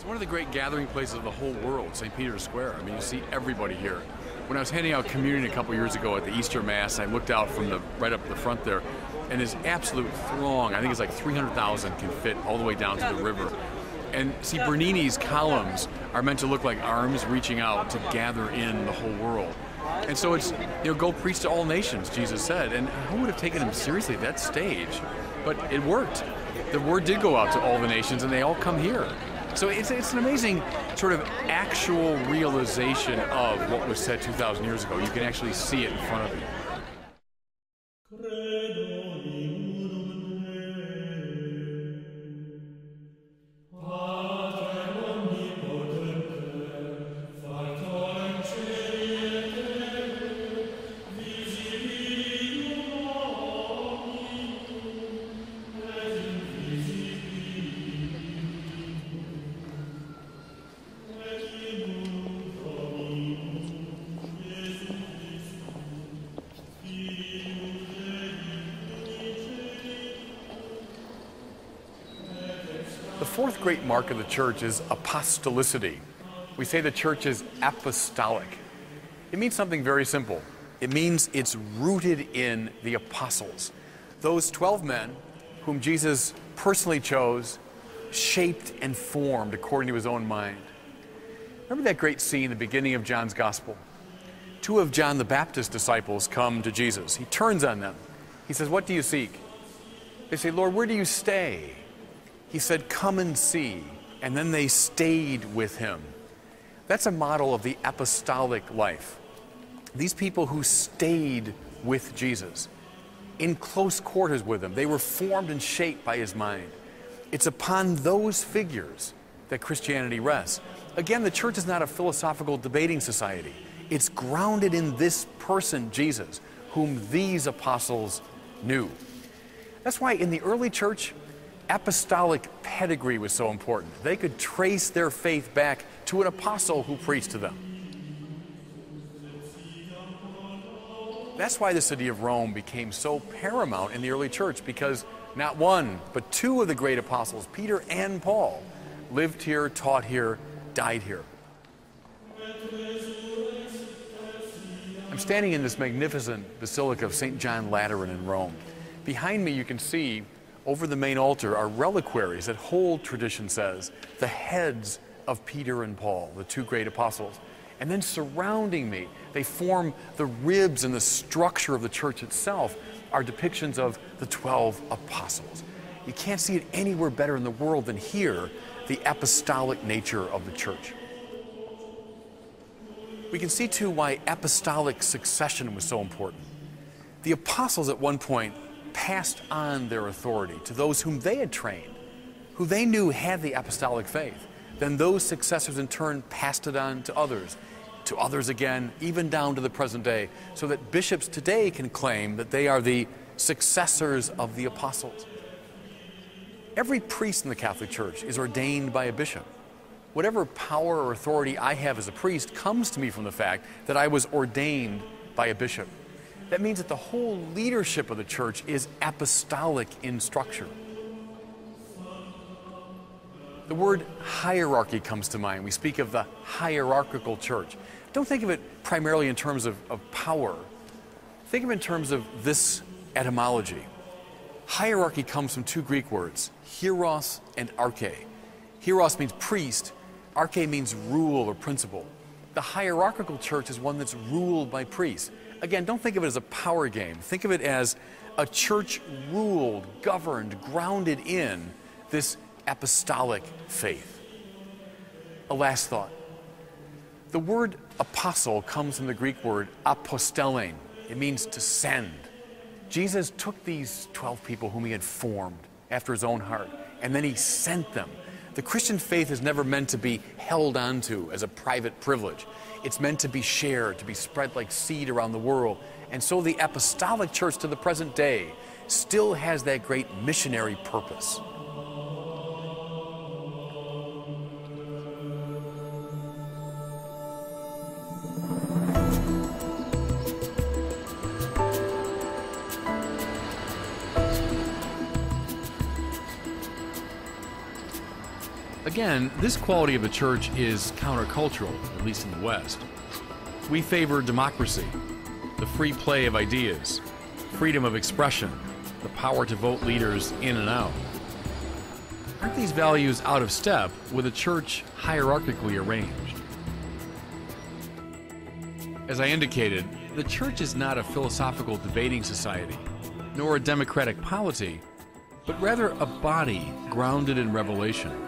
one of the great gathering places of the whole world, St. Peter's Square. I mean, you see everybody here. When I was handing out communion a couple years ago at the Easter Mass, I looked out from right up the front there, and this absolute throng, I think it's like 300,000 can fit all the way down to the river. And see, Bernini's columns are meant to look like arms reaching out to gather in the whole world. And so it's, go preach to all nations, Jesus said. And who would have taken him seriously at that stage? But it worked. The word did go out to all the nations, and they all come here. So it's an amazing sort of actual realization of what was said 2,000 years ago. You can actually see it in front of you. The fourth great mark of the church is apostolicity. We say the church is apostolic. It means something very simple. It means it's rooted in the apostles. Those 12 men whom Jesus personally chose, shaped and formed according to his own mind. Remember that great scene in the beginning of John's Gospel? Two of John the Baptist's disciples come to Jesus. He turns on them. He says, "What do you seek?" They say, "Lord, where do you stay?" He said, "Come and see." And then they stayed with him. That's a model of the apostolic life. These people who stayed with Jesus, in close quarters with him, they were formed and shaped by his mind. It's upon those figures that Christianity rests. Again, the church is not a philosophical debating society. It's grounded in this person, Jesus, whom these apostles knew. That's why in the early church, apostolic pedigree was so important. They could trace their faith back to an apostle who preached to them. That's why the city of Rome became so paramount in the early church, because not one, but two of the great apostles, Peter and Paul, lived here, taught here, died here. I'm standing in this magnificent Basilica of St. John Lateran in Rome. Behind me you can see over the main altar are reliquaries that hold, tradition says, the heads of Peter and Paul, the two great apostles. And then surrounding me, they form the ribs and the structure of the church itself, are depictions of the 12 apostles. You can't see it anywhere better in the world than here, the apostolic nature of the church. We can see too why apostolic succession was so important. The apostles at one point passed on their authority to those whom they had trained, who they knew had the apostolic faith. Then those successors in turn passed it on to others again, even down to the present day, so that bishops today can claim that they are the successors of the apostles. Every priest in the Catholic Church is ordained by a bishop. Whatever power or authority I have as a priest comes to me from the fact that I was ordained by a bishop. That means that the whole leadership of the church is apostolic in structure. The word hierarchy comes to mind. We speak of the hierarchical church. Don't think of it primarily in terms of power. Think of it in terms of this etymology. Hierarchy comes from two Greek words, hieros and arche. Hieros means priest, arche means rule or principle. The hierarchical church is one that's ruled by priests. Again, don't think of it as a power game. Think of it as a church ruled, governed, grounded in this apostolic faith. A last thought. The word apostle comes from the Greek word apostellein. It means to send. Jesus took these 12 people whom he had formed after his own heart, and then he sent them. The Christian faith is never meant to be held onto as a private privilege. It's meant to be shared, to be spread like seed around the world. And so the apostolic church to the present day still has that great missionary purpose. Again, this quality of the church is countercultural, at least in the West. We favor democracy, the free play of ideas, freedom of expression, the power to vote leaders in and out. Aren't these values out of step with a church hierarchically arranged? As I indicated, the church is not a philosophical debating society, nor a democratic polity, but rather a body grounded in revelation.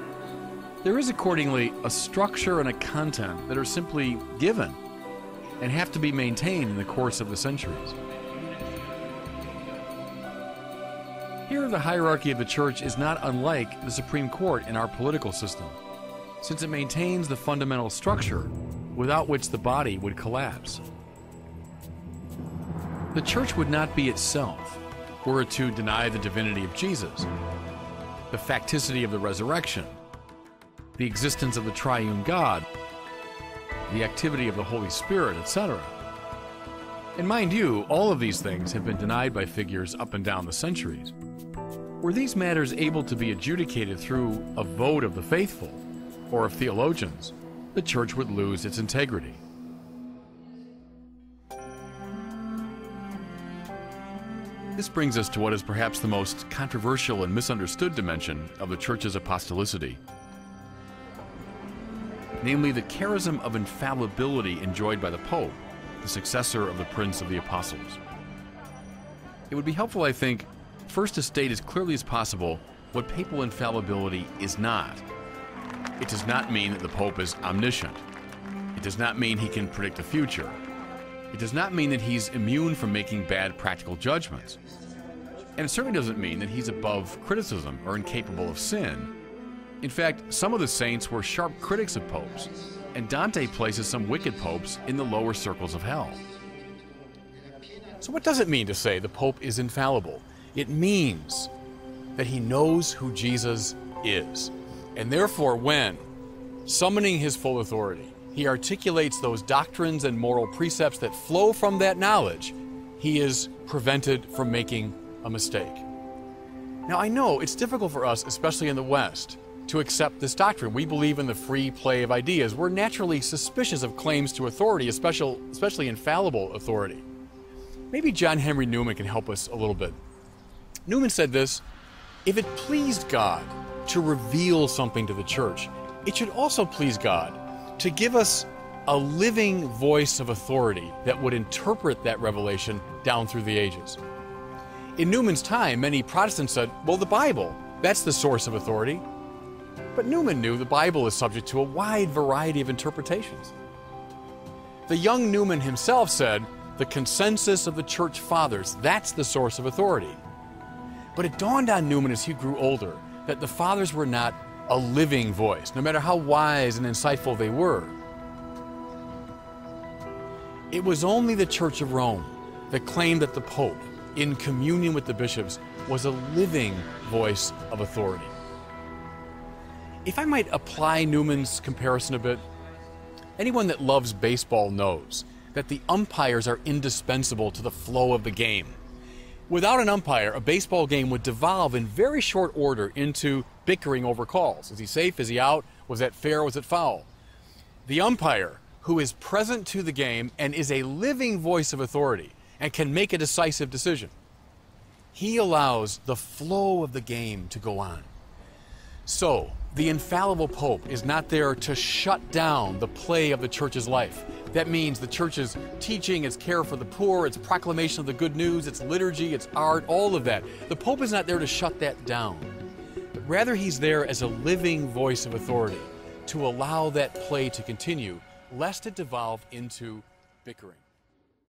There is accordingly a structure and a content that are simply given and have to be maintained in the course of the centuries. Here, the hierarchy of the church is not unlike the Supreme Court in our political system, since it maintains the fundamental structure without which the body would collapse. The church would not be itself were it to deny the divinity of Jesus, the facticity of the resurrection, the existence of the triune God, the activity of the Holy Spirit, etc. And mind you, all of these things have been denied by figures up and down the centuries. Were these matters able to be adjudicated through a vote of the faithful or of theologians, the church would lose its integrity. This brings us to what is perhaps the most controversial and misunderstood dimension of the church's apostolicity, namely the charism of infallibility enjoyed by the Pope, the successor of the Prince of the Apostles. It would be helpful, I think, first to state as clearly as possible what papal infallibility is not. It does not mean that the Pope is omniscient. It does not mean he can predict the future. It does not mean that he's immune from making bad practical judgments. And it certainly doesn't mean that he's above criticism or incapable of sin. In fact, some of the saints were sharp critics of popes, and Dante places some wicked popes in the lower circles of hell. So what does it mean to say the Pope is infallible? It means that he knows who Jesus is, and therefore when, summoning his full authority, he articulates those doctrines and moral precepts that flow from that knowledge, he is prevented from making a mistake. Now I know it's difficult for us, especially in the West, to accept this doctrine. We believe in the free play of ideas. We're naturally suspicious of claims to authority, especially infallible authority. Maybe John Henry Newman can help us a little bit. Newman said this: if it pleased God to reveal something to the church, it should also please God to give us a living voice of authority that would interpret that revelation down through the ages. In Newman's time, many Protestants said, well, the Bible, that's the source of authority. But Newman knew the Bible is subject to a wide variety of interpretations. The young Newman himself said, the consensus of the church fathers, that's the source of authority. But it dawned on Newman as he grew older that the fathers were not a living voice, no matter how wise and insightful they were. It was only the Church of Rome that claimed that the Pope, in communion with the bishops, was a living voice of authority. If I might apply Newman's comparison a bit, anyone that loves baseball knows that the umpires are indispensable to the flow of the game. Without an umpire, a baseball game would devolve in very short order into bickering over calls. Is he safe? Is he out? Was that fair? Was it foul? The umpire, who is present to the game and is a living voice of authority and can make a decisive decision, he allows the flow of the game to go on. So, the infallible Pope is not there to shut down the play of the church's life. That means the church's teaching, its care for the poor, its proclamation of the good news, its liturgy, its art, all of that. The Pope is not there to shut that down, but rather he's there as a living voice of authority to allow that play to continue, lest it devolve into bickering.